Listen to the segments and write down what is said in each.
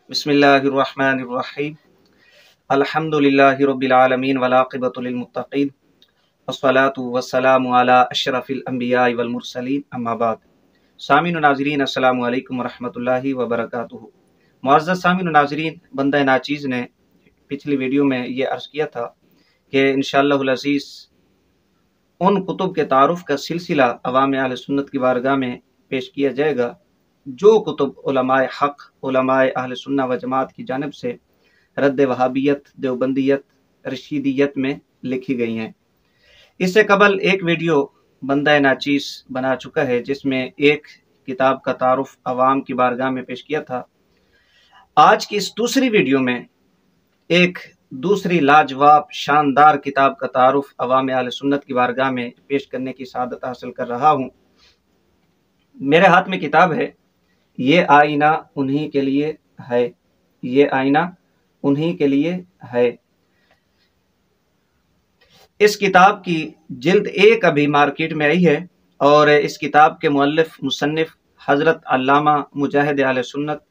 بسم اللہ الرحمن الرحیم الحمدللہ رب العالمین والعاقبۃ للمتقین والصلاۃ والسلام علی اشرف الانبیاء والمرسلین اما بعد۔ سامعین و ناظرین السلام علیکم ورحمۃ اللہ وبرکاتہ۔ معزز سامعین و ناظرین، بندہ ناچیز نے پچھلی ویڈیو میں یہ عرض کیا تھا کہ انشاءاللہ العزیز ان کتب کے تعارف کا سلسلہ عوام اہل سنت کی بارگاہ میں پیش کیا جائے گا جو کتب علماء حق، علماء اہل سنہ و جماعت کی جانب سے رد وہابیت، دیوبندیت، رشیدیت میں لکھی گئی ہیں۔ اس سے قبل ایک ویڈیو بندہ ناچیز بنا چکا ہے جس میں ایک کتاب کا تعارف عوام کی بارگاہ میں پیش کیا تھا۔ آج کی اس دوسری ویڈیو میں ایک دوسری لاجواب شاندار کتاب کا تعارف عوام اہل سنت کی بارگاہ میں پیش کرنے کی سعادت حاصل کر رہا ہوں۔ میرے ہاتھ میں کتاب ہے یہ آئینہ انہی کے لیے ہے، یہ آئینہ انہی کے لیے ہے۔ اس کتاب کی جلد 1 ابھی مارکیٹ میں آئی ہے اور اس کتاب کے مؤلف مصنف حضرت علامہ مجاہد اہل سنت،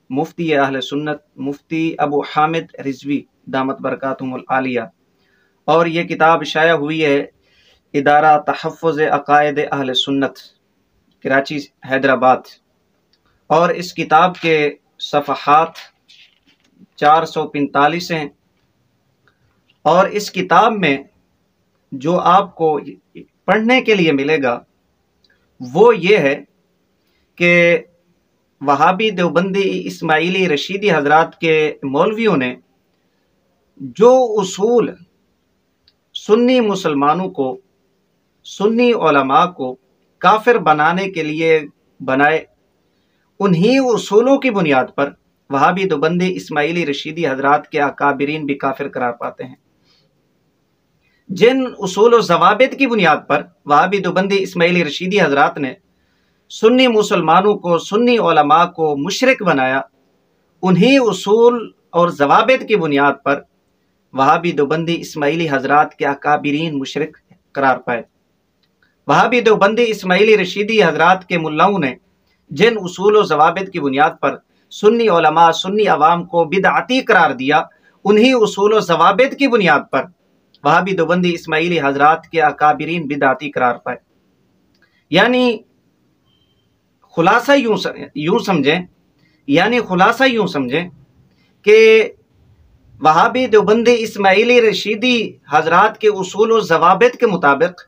مفتی اہل سنت، مفتی ابو حامد رضوی دامت برکاتہم العالیہ، اور یہ کتاب شائع ہوئی ہے ادارہ تحفظ عقائد اہل سنت، کراچی، حیدرآباد، اور اس کتاب کے صفحات 445 ہیں۔ اور اس کتاب میں جو آپ کو پڑھنے کے لیے ملے گا وہ یہ ہے کہ وہابی دیوبندی اسماعیلی رشیدی حضرات کے مولویوں نے جو اصول سنی مسلمانوں کو، سنی علماء کو کافر بنانے کے لیے بنائے، انہی اصولوں کی بنیاد پر وہابی دیوبندی اسماعیلی رشیدی حضرات کے اکابرین بھی کافر قرار پاتے ہیں۔ جن اصول و ضوابط کی بنیاد پر وہابی دیوبندی اسماعیلی رشیدی حضرات نے سنی مسلمانوں کو، سنی علماء کو مشرک بنایا، انہی اصول اور ضوابط کی بنیاد پر وہابی دیوبندی اسماعیلی حضرات کے اکابرین مشرک قرار پائے۔ وہابی دیوبندی اسماعیلی رشیدی حضرات کے ملاؤں نے جن اصول و ضوابط کی بنیاد پر سنی علماء، سنی عوام کو بدعتی قرار دیا، انہی اصول و ضوابط کی بنیاد پر وہابی دیوبندی اسماعیلی حضرات کے اکابرین بدعتی قرار پائے۔ یعنی خلاصہ یوں سمجھیں کہ وہابی دیوبندی اسماعیلی رشیدی حضرات کے اصول و ضوابط کے مطابق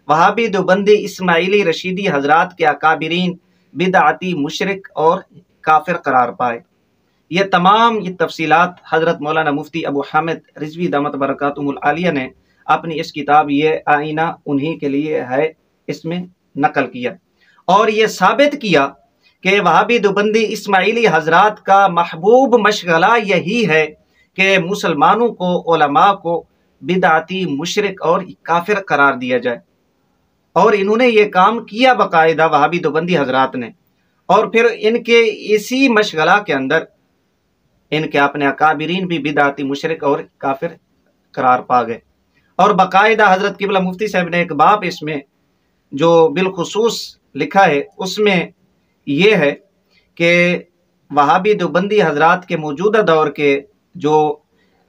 وہابی دیوبندی اسماعیلی رشیدی حضرات کے اکابرین بدعتی، مشرک اور کافر قرار پائے۔ یہ تمام تفصیلات حضرت مولانا مفتی ابو حامد رضوی دامت برکاتہم العالیہ نے اپنی اس کتاب یہ آئینہ انہی کے لیے ہے اس میں نقل کیا، اور یہ ثابت کیا کہ وہابی دیوبندی اسماعیلی حضرات کا محبوب مشغلہ یہی ہے کہ مسلمانوں کو، علماء کو بدعتی، مشرک اور کافر قرار دیا جائے، اور انہوں نے یہ کام کیا باقاعدہ وہابی دیوبندی حضرات نے، اور پھر ان کے اسی مشغلہ کے اندر ان کے اپنے اکابرین بھی بدعتی، مشرک اور کافر قرار پا گئے۔ اور باقاعدہ حضرت قبلہ مفتی صاحب نے ایک باب اس میں جو بالخصوص لکھا ہے اس میں یہ ہے کہ وہابی دیوبندی حضرات کے موجودہ دور کے جو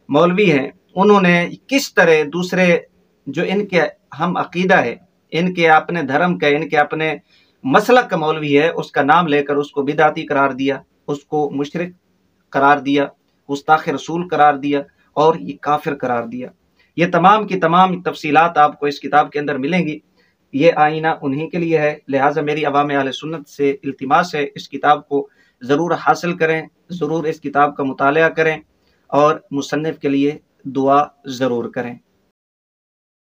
مولوی ہیں انہوں نے کس طرح دوسرے جو ان کے ہم عقیدہ ہے، ان کے اپنے دھرم کا، ان کے اپنے مسلک کا مولوی ہے، اس کا نام لے کر اس کو بدعتی قرار دیا، اس کو مشرک قرار دیا، گستاخ رسول قرار دیا اور یہ کافر قرار دیا۔ یہ تمام کی تمام تفصیلات آپ کو اس کتاب کے اندر ملیں گی۔ یہ آئینہ انہی کے لیے ہے، لہٰذا میری عوام اہل سنت سے التماس ہے اس کتاب کو ضرور حاصل کریں، ضرور اس کتاب کا مطالعہ کریں اور مصنف کے لیے دعا ضرور کریں۔